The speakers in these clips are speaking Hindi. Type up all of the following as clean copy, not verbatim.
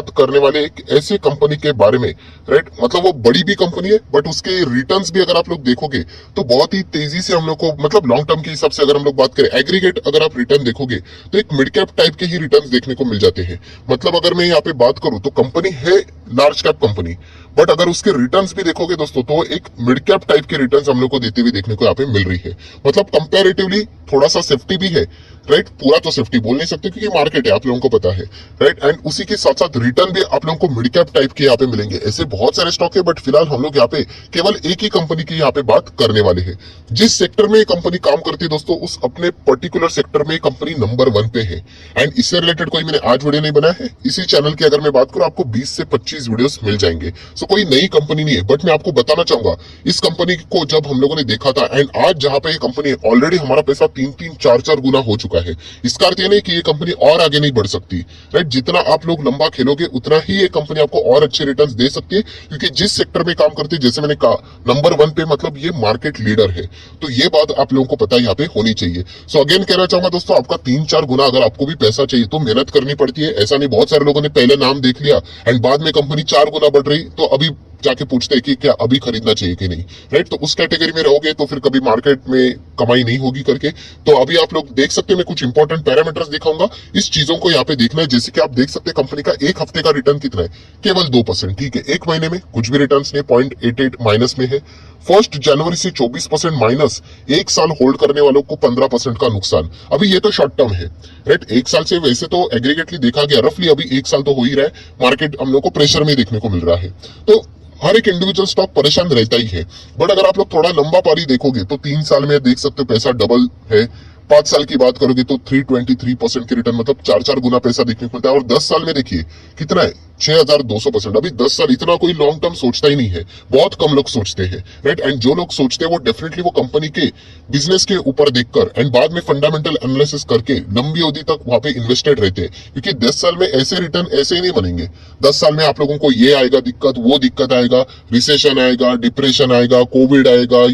बात करने वाले एक ऐसे कंपनी के बारे में, राइट। मतलब वो बड़ी भी कंपनी है बट उसके रिटर्न्स भी अगर आप लोग देखोगे तो बहुत ही तेजी से हम लोग को, मतलब लॉन्ग टर्म के हिसाब से अगर हम लोग बात करें, एग्रीगेट अगर आप रिटर्न देखोगे तो एक मिड कैप टाइप के ही रिटर्न्स देखने को मिल जाते हैं। मतलब अगर मैं यहाँ पे बात करूं तो कंपनी है लार्ज कैप कंपनी, बट अगर उसके रिटर्न्स भी देखोगे दोस्तों तो एक मिड कैप टाइप के रिटर्न्स हम लोग को देते हुए देखने को यहाँ पे मिल रही है। मतलब कंपैरेटिवली थोड़ा सा सेफ्टी भी है, राइट। पूरा तो सेफ्टी बोल नहीं सकते क्योंकि मार्केट है, आप लोगों को पता है, राइट। एंड उसी के साथ साथ रिटर्न भी आप लोगों को मिड कैप टाइप के यहाँ पे मिलेंगे। ऐसे बहुत सारे स्टॉक है बट फिलहाल हम लोग यहाँ पे केवल एक ही कंपनी की यहाँ पे बात करने वाले हैं। जिस सेक्टर में ये कंपनी काम करती है दोस्तों, उस अपने पर्टिकुलर सेक्टर में कंपनी नंबर 1 पे है। एंड इससे रिलेटेड कोई मैंने आज वीडियो नहीं बनाया है। इसी चैनल की अगर मैं बात करूं आपको 20 से 25 वीडियोस मिल जाएंगे। सो कोई नई कंपनी नहीं है, बट मैं आपको बताना चाहूंगा इस कंपनी को जब हम लोगों ने देखा था एंड आज जहां पे ये कंपनी ऑलरेडी हमारा पैसा 3-3, 4-4 गुना हो चुका है। इसका अर्थ ये नहीं कि ये कंपनी और आगे नहीं बढ़ सकती, राइट। जितना आप लोग लंबा खेलोगे उतना ही ये कंपनी आपको और अच्छे रिटर्न्स दे सकती है, क्योंकि जिस सेक्टर में काम करती है, जैसे मैंने कहा नंबर 1 पे, मतलब ये मार्केट लीडर है। तो ये बात आप लोगों को पता यहाँ पे होनी चाहिए। सो अगेन कहना चाहूंगा दोस्तों, आपका 3-4 गुना अगर आपको भी पैसा चाहिए तो मेहनत करनी पड़ती है। ऐसा नहीं बहुत सारे लोगों ने पहले नाम देख लिया एंड बाद में कंपनी 4 गुना बढ़ रही तो अभी जाके पूछते हैं कि क्या अभी खरीदना चाहिए कि नहीं, राइट। तो उस कैटेगरी में रहोगे तो फिर कभी मार्केट में कमाई नहीं होगी करके। तो अभी आप लोग देख सकते हैं, मैं कुछ इंपॉर्टेंट पैरामीटर्स दिखाऊंगा, इस चीजों को यहाँ पे देखना है। जैसे कि आप देख सकते हैं कंपनी का एक हफ्ते का रिटर्न कितना है, केवल 2%, ठीक है। एक महीने में कुछ भी रिटर्न नहीं, 0.88 माइनस में है। 1 जनवरी से 24% माइनस, एक साल होल्ड करने वालों को 15% का नुकसान। अभी ये तो शॉर्ट टर्म है, राइट। एक साल से वैसे तो एग्रीगेटली देखा गया रफली अभी एक साल तो हो ही रहा है, मार्केट हम लोग को प्रेशर में देखने को मिल रहा है। तो हर एक इंडिविजुअल स्टॉक परेशान रहता ही है, बट अगर आप लोग थोड़ा लंबा पारी देखोगे तो 3 साल में देख सकते हो पैसा डबल है। 5 साल की बात करोगे तो 323% की रिटर्न, मतलब 4-4 गुना पैसा देखने को मिलता है। और 10 साल में देखिए कितना है, 6200%। अभी 10 साल, इतना कोई लॉन्ग टर्म सोचता ही नहीं है, बहुत कम लोग सोचते हैं, राइट। एंड जो लोग सोचते हैं वो डेफिनेटली वो कंपनी के बिजनेस के ऊपर देखकर एंड बाद में फंडामेंटल एनालिसिस करके लंबी अवधि तक वहां पे इन्वेस्टेड रहते हैं। क्योंकि 10 साल में ऐसे रिटर्न ऐसे ही नहीं बनेंगे। 10 साल में आप लोगों को ये आएगा दिक्कत, वो दिक्कत आएगा, रिसेशन आएगा, डिप्रेशन आएगा, कोविड आएगा,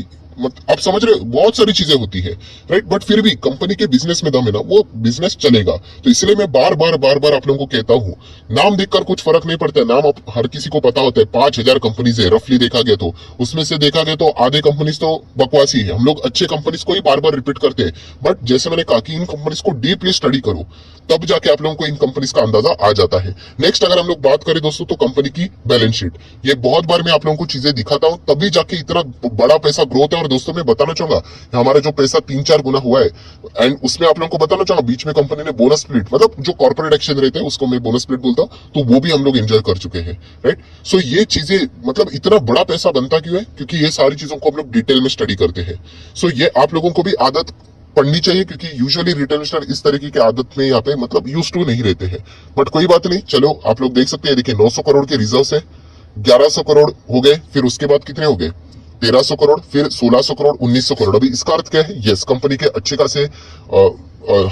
आप समझ रहे हो, बहुत सारी चीजें होती है, राइट। बट फिर भी कंपनी के बिजनेस में दम है ना, वो बिजनेस चलेगा। तो इसलिए मैं बार बार आप लोगों को कहता हूं, नाम देखकर कुछ फर्क नहीं पड़ता है। नाम हर किसी को पता होता है। 5000 कंपनीज है रफली देखा गया तो, उसमें से देखा गया तो आधे कंपनीज तो बकवासी है। हम लोग अच्छे कंपनीज को ही बार बार रिपीट करते हैं, बट जैसे मैंने कहा कि इन कंपनीज को डीपली स्टडी करो, तब जाके आप लोगों को इन कंपनीज का अंदाजा आ जाता है। नेक्स्ट अगर हम लोग बात करें दोस्तों तो कंपनी की बैलेंस शीट, ये बहुत बार मैं आप लोगों को चीजें दिखाता हूं, तभी जाके इतना बड़ा पैसा ग्रोथ है। और दोस्तों मैं बताना चाहूंगा हमारा जो पैसा 3-4 गुना हुआ है, एंड उसमें आप लोगों को बताना चाहूंगा बीच में कंपनी ने बोनस स्प्लिट, मतलब जो कॉर्पोरेट एक्शन रहते हैं उसको मैं बोनस स्प्लिट बोलता हूं, तो वो भी हम लोग एंजॉय कर चुके हैं, राइट। सो ये चीजें, मतलब इतना बड़ा पैसा बनता क्यों है, क्योंकि ये सारी चीजों को हम लोग डिटेल में स्टडी करते हैं। सो ये आप लोगों को भी आदत पढ़नी चाहिए, क्योंकि यूजुअली रिटेल इन्वेस्टर इस तरीके की आदत में यहाँ पे मतलब यूज टू नहीं रहते हैं। बट कोई बात नहीं, चलो आप लोग देख सकते हैं, देखिए 900 करोड़ के रिजर्व है, 1100 करोड़ हो गए, फिर उसके बाद कितने हो गए, 1300 करोड़, फिर 1600 करोड़, 1900 करोड़। अभी इसका अर्थ क्या है, यस कंपनी के अच्छे खासे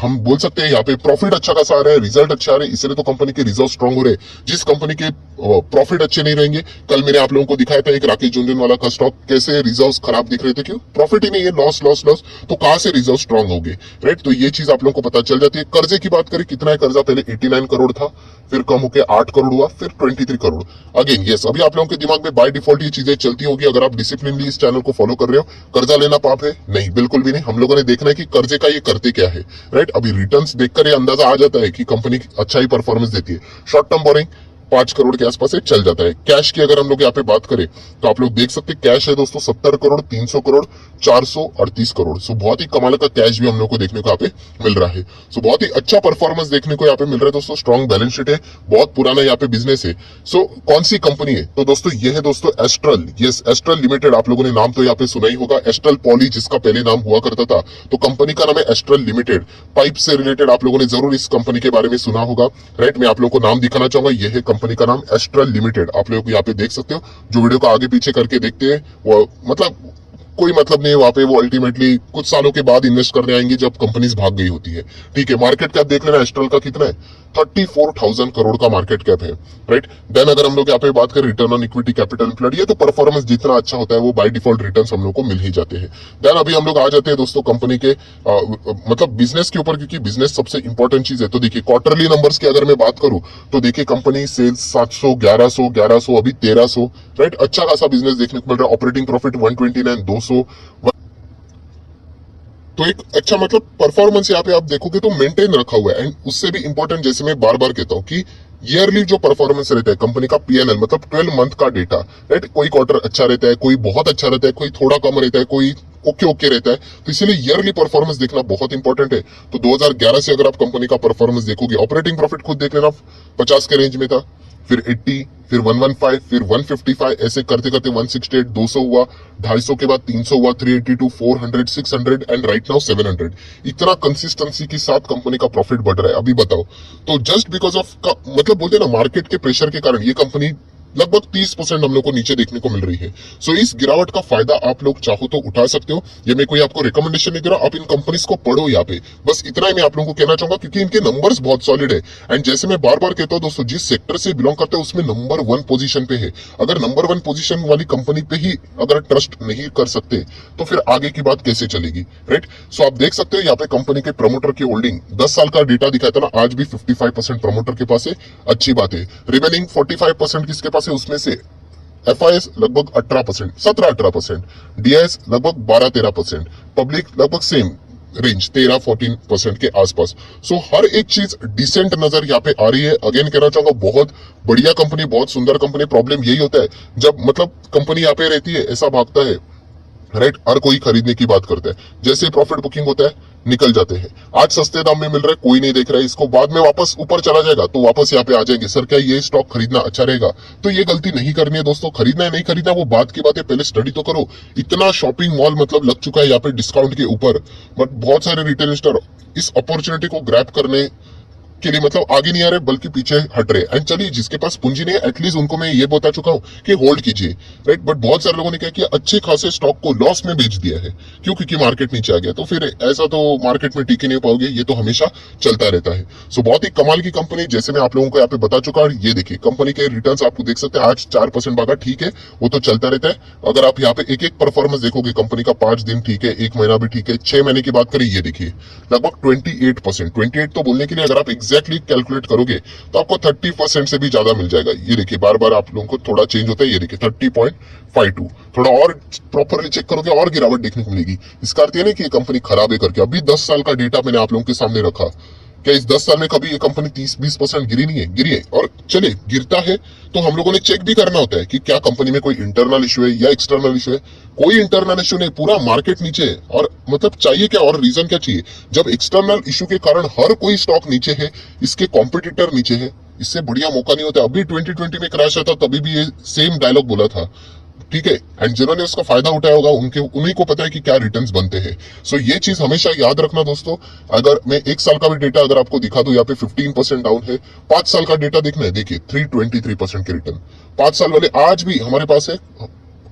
हम बोल सकते हैं यहाँ पे प्रॉफिट अच्छा खासा आ रहा है, रिजल्ट अच्छे आ रहे हैं, इसलिए तो कंपनी के रिजल्ट स्ट्रांग हो रहे हैं। जिस कंपनी के प्रॉफिट अच्छे नहीं रहेंगे, कल मैंने आप लोगों को दिखाया था एक राकेश झुनझुनवाला का स्टॉक, कैसे रिजल्ट्स खराब दिख रहे थे, क्यों, प्रॉफिट ही नहीं है, लॉस लॉस लॉस, तो कहां से रिजल्ट स्ट्रांग होंगे, राइट। तो ये चीज आप लोगों को पता चल जाती है। कर्जे की बात करें, कितना है कर्जा, पहले 89 करोड़ था, फिर कम होकर 8 करोड़ हुआ, फिर 23 करोड़। अगेन यस, अभी आप लोगों के दिमाग में बाय डिफॉल्ट ये चीजें चलती होगी, अगर आप डिसिप्लिनली इस चैनल को फॉलो कर रहे हो। कर्जा लेना पाप है? नहीं, बिल्कुल भी नहीं। हम लोगों ने देखना है कि कर्जे का ये करते क्या है, राइट। अभी रिटर्न देखकर ये अंदाजा आ जाता है कि कंपनी अच्छा ही परफॉर्मेंस देती है। शॉर्ट टर्म बोरिंग 5 करोड़ के आसपास चल जाता है। कैश की अगर हम लोग यहाँ पे बात करें तो आप लोग देख सकते हैं कैश है दोस्तों 70 करोड़, 300 करोड़, 438 करोड़। सो बहुत ही कमाल का कैश भी हम लोग को देखने को यहाँ पे मिल रहा है। सो बहुत ही अच्छा परफॉर्मेंस देखने को यहाँ पे मिल रहा है दोस्तों। स्ट्रॉन्ग बैलेंस शीट है, बहुत पुराना यहाँ पे बिजनेस है। सो कौन सी कंपनी है, तो दोस्तों ये है दोस्तों एस्ट्रल। यस, एस्ट्रल लिमिटेड, आप लोगों ने नाम तो यहाँ पे सुना ही होगा। एस्ट्रल पॉली जिसका पहले नाम हुआ करता था, तो कंपनी का नाम है एस्ट्रल लिमिटेड। पाइप से रिलेटेड आप लोगों ने जरूर इस कंपनी के बारे में सुना होगा, राइट। मैं आप लोगों को नाम दिखाना चाहूंगा, यह है कंपनी का नाम एस्ट्रल लिमिटेड। आप लोग यहाँ पे देख सकते हो, जो वीडियो को आगे पीछे करके देखते हैं वो मतलब कोई मतलब नहीं है वहां पे, वो अल्टीमेटली कुछ सालों के बाद इन्वेस्ट करने आएंगे जब कंपनीज भाग गई होती है, ठीक है। मार्केट कैप देख लेना एस्ट्रल का कितना है, 34,000 करोड़ का मार्केट कैप है, राइट। देन अगर हम लोग यहाँ पे बात करें return on equity, capital employed, ये तो परफॉर्मेंस जितना अच्छा होता है वो बाय डिफॉल्ट रिटर्न्स हम लोग को मिल ही जाते हैं। देन अभी हम लोग आ जाते हैं दोस्तों कंपनी के मतलब बिजनेस के ऊपर, क्योंकि बिजनेस सबसे इंपॉर्टेंट चीज है। तो देखिए क्वार्टरली नंबर्स की अगर मैं बात करूं तो देखिए कंपनी सेल्स 700, 1100, अभी 1300, राइट। अच्छा खासा बिजनेस देखने को मिल रहा है। ऑपरेटिंग प्रॉफिट 129, 200, तो एक अच्छा मतलब परफॉर्मेंस यहाँ पे आप देखोगे तो मेंटेन रखा हुआ है। एंड उससे भी इंपॉर्टेंट, जैसे मैं बार बार कहता हूँ कि ईयरली जो परफॉर्मेंस रहता है कंपनी का, पीएनएल मतलब 12 मंथ का डेटा, राइट। कोई क्वार्टर अच्छा रहता है, कोई बहुत अच्छा रहता है, कोई थोड़ा कम रहता है, कोई ओके ओके रहता है। तो इसीलिए ईयरली परफॉर्मेंस देखना बहुत इंपॉर्टेंट है। तो 2011 से अगर आप कंपनी का परफॉर्मेंस देखोगे, ऑपरेटिंग प्रॉफिट खुद देख लेना 50 के रेंज में था, फिर 80, फिर 115, फिर 155, ऐसे करते करते 168, 200 हुआ, 250 के बाद 300 हुआ, 382, 400, 600 एंड राइट नाउ 700। इतना कंसिस्टेंसी के साथ कंपनी का प्रॉफिट बढ़ रहा है। अभी बताओ, तो जस्ट बिकॉज ऑफ मतलब बोलते हैं ना मार्केट के प्रेशर के कारण ये कंपनी लगभग 30% हम लोग को नीचे देखने को मिल रही है। सो इस गिरावट का फायदा आप लोग चाहो तो उठा सकते हो। ये मैं कोई आपको रिकमेंडेशन नहीं दे रहा, आप इन कंपनीज को पढ़ो यहाँ पे। बस इतना ही मैं आप लोगों को कहना चाहूंगा, क्योंकि इनके नंबर्स बहुत सॉलिड है। एंड जैसे मैं बार बार कहता हूँ दोस्तों, जिस सेक्टर से बिलोंग करते हैं उसमें नंबर 1 पोजीशन पे है। अगर नंबर 1 पोजीशन वाली कंपनी पे ही अगर ट्रस्ट नहीं कर सकते तो फिर आगे की बात कैसे चलेगी, राइट। सो आप देख सकते हो यहाँ पे कंपनी के प्रमोटर की होल्डिंग 10 साल का डेटा दिखाया था ना, आज भी 55% प्रमोटर के पास है। अच्छी बात है। रिमेनिंग 45% किसके पास है, उसमें से एफआईएस लगभग 18%, 17-18%, डीआईएस लगभग 12-13%, पब्लिक लगभग सेम रेंज 13-14% के आसपास। सो हर एक चीज डिसेंट नजर यहाँ पे आ रही है। अगेन कहना चाहूंगा, बहुत बढ़िया कंपनी, बहुत सुंदर कंपनी। प्रॉब्लम यही होता है जब मतलब कंपनी यहाँ पे रहती है, ऐसा भागता है, राइट। हर कोई खरीदने की बात करता है, जैसे प्रॉफिट बुकिंग होता है निकल जाते हैं। आज सस्ते दाम में मिल रहा है, कोई नहीं देख रहा है इसको, बाद में वापस ऊपर चला जाएगा तो वापस यहाँ पे आ जाएंगे, सर क्या ये स्टॉक खरीदना अच्छा रहेगा। तो ये गलती नहीं करनी है दोस्तों। खरीदना है नहीं खरीदना वो बात की बात है, पहले स्टडी तो करो। इतना शॉपिंग मॉल मतलब लग चुका है यहाँ पे डिस्काउंट के ऊपर, बट बहुत सारे रिटेल इन्वेस्टर इस अपॉर्चुनिटी को ग्रैब करने के लिए मतलब आगे नहीं आ रहे बल्कि पीछे हट रहे। एंड चलिए, जिसके पास पूंजी नहीं है एटलीस्ट उनको मैं ये बता चुका हूं कि होल्ड कीजिए, राइट। बट बहुत सारे लोगों ने क्या किया, अच्छे खासे स्टॉक को लॉस में बेच दिया है। क्यों? क्योंकि मार्केट नीचे आ गया। तो फिर ऐसा तो मार्केट में टिके नहीं पाओगे, ये तो हमेशा चलता रहता है। सो बहुत ही कमाल की कंपनी, जैसे मैं आप लोगों को यहाँ पे बता चुका हूं। ये देखिए कंपनी के रिटर्न्स आपको देख सकते हैं, आज 4% भागा, ठीक है, वो तो चलता रहता है। अगर आप यहाँ पे एक एक परफॉर्मेंस देखोगे कंपनी का, 5 दिन ठीक है, 1 महीना भी ठीक है, 6 महीने की बात करें, ये देखिए लगभग 28%। 28 तो बोलने के लिए अगर आप एग्जैक्टली कैलकुलेट करोगे तो आपको 30% से भी ज्यादा मिल जाएगा। ये देखिए बार बार आप लोगों को थोड़ा चेंज होता है, ये देखिए 30.52। थोड़ा और प्रॉपरली चेक करोगे और गिरावट देखने को मिलेगी। इसका अर्थ ये नहीं कि ये कंपनी खराब है करके। अभी 10 साल का डेटा मैंने आप लोगों के सामने रखा, क्या इस 10 साल में कभी ये कंपनी 30-20% गिरी नहीं है? गिरी है। और चले गिरता है तो हम लोगों ने चेक भी करना होता है कि क्या कंपनी में कोई इंटरनल इशू है या एक्सटर्नल इशू है। कोई इंटरनल इशू नहीं, पूरा मार्केट नीचे है। और मतलब चाहिए क्या और रीजन क्या चाहिए? जब एक्सटर्नल इशू के कारण हर कोई स्टॉक नीचे है, इसके कॉम्पिटिटर नीचे है, इससे बढ़िया मौका नहीं होता। अभी 2020 में क्रैश आता तभी भी ये सेम डायलॉग बोला था, ठीक है। एंड जिन्होंने उसका फायदा उठाया होगा उन्हीं को पता है कि क्या रिटर्न्स बनते हैं। सो ये चीज हमेशा याद रखना दोस्तों। अगर मैं 1 साल का भी डेटा अगर आपको दिखा दूं, यहाँ पे 15% डाउन है। 5 साल का डेटा देखना है, देखिए 323% के रिटर्न 5 साल वाले आज भी हमारे पास है।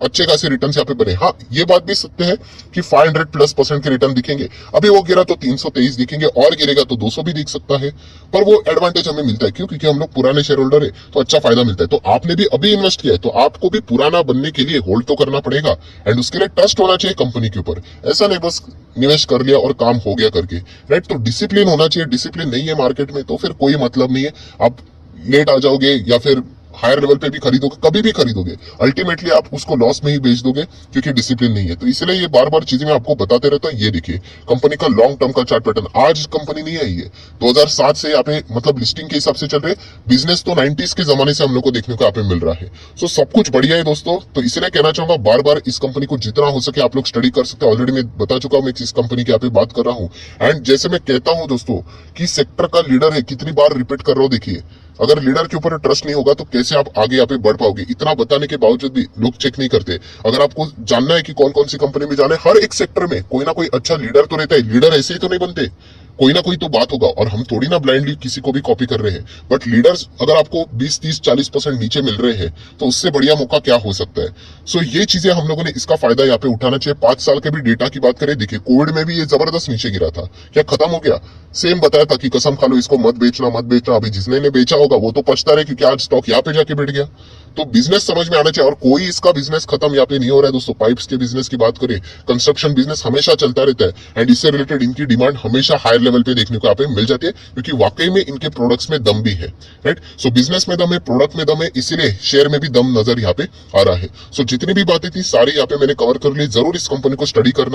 अच्छे खासे रिटर्न यहाँ पे बने। हाँ, ये बात भी सत्य है कि 500+ % के रिटर्न दिखेंगे। अभी वो गिरा तो 323 दिखेंगे, और गिरेगा तो 200 भी दिख सकता है। पर वो एडवांटेज हमें मिलता है, क्यों? क्योंकि हम लोग पुराने शेयर होल्डर है तो अच्छा फायदा मिलता है। तो आपने भी अभी इन्वेस्ट किया है तो आपको भी पुराना बनने के लिए होल्ड तो करना पड़ेगा। एंड उसके लिए ट्रस्ट होना चाहिए कंपनी के ऊपर। ऐसा नहीं बस निवेश कर लिया और काम हो गया करके, राइट। तो डिसिप्लिन होना चाहिए। डिसिप्लिन नहीं है मार्केट में तो फिर कोई मतलब नहीं है। आप लेट आ जाओगे या फिर हायर लेवल पे भी खरीदोगे, कभी भी खरीदोगे, अल्टीमेटली आप उसको लॉस में ही बेच दोगे क्योंकि डिसिप्लिन नहीं है। तो इसलिए ये बार बार चीजें मैं आपको बताते रहता हूँ। ये देखिए कंपनी का लॉन्ग टर्म का चार्ट पैटर्न, आज कंपनी नहीं आई है, 2007 से यहाँ पे मतलब लिस्टिंग के हिसाब से चल रहे। बिजनेस तो 90s के जमाने से हम लोग को देखने को यहाँ पे मिल रहा है। सो सब कुछ बढ़िया है दोस्तों। तो इसलिए कहना चाहूंगा बार बार इस कंपनी को जितना हो सके आप लोग स्टडी कर सकते हैं। ऑलरेडी मैं बता चुका हूँ, मैं इस कंपनी के यहाँ पे बात कर रहा हूँ। एंड जैसे मैं कहता हूँ दोस्तों कि सेक्टर का लीडर है, कितनी बार रिपीट कर रहा हूँ, देखिए अगर लीडर के ऊपर ट्रस्ट नहीं होगा तो कैसे आप आगे यहाँ पे बढ़ पाओगे? इतना बताने के बावजूद भी लोग चेक नहीं करते। अगर आपको जानना है कि कौन कौन सी कंपनी में जाना है, हर एक सेक्टर में कोई ना कोई अच्छा लीडर तो रहता है। लीडर ऐसे ही तो नहीं बनते, कोई ना कोई तो बात होगा, और हम थोड़ी ना ब्लाइंडली किसी को भी कॉपी कर रहे हैं। बट लीडर्स अगर आपको 20, 30, 40% नीचे मिल रहे हैं तो उससे बढ़िया मौका क्या हो सकता है। सो ये चीजें हम लोगों ने इसका फायदा यहाँ पे उठाना चाहिए। 5 साल के भी डेटा की बात करें, देखिए कोविड में भी ये जबरदस्त नीचे गिरा था, क्या खत्म हो गया? सेम बताया था कि कसम खा लो इसको मत बेचना मत बेचना। अभी जिसने ने बेचा होगा वो तो पछता रहे क्योंकि आज स्टॉक यहाँ पे जाके बैठ गया। तो बिजनेस समझ में आना चाहिए, और कोई इसका बिजनेस खत्म यहाँ पे नहीं हो रहा है दोस्तों। पाइप्स के बिजनेस की बात करें, कंस्ट्रक्शन बिजनेस हमेशा चलता रहता है, एंड इससे रिलेटेड इनकी डिमांड हमेशा हायर लेवल पे देखने को यहाँ पे मिल जाती है, क्योंकि वाकई में इनके प्रोडक्ट्स में दम भी है, राइट। सो बिजनेस में दम है, प्रोडक्ट में दम है, इसीलिए शेयर में भी दम नजर यहाँ पे आ रहा है। सो जितनी भी बातें थी सारी यहाँ पे मैंने कवर कर ली। जरूर इस कंपनी को स्टडी करना।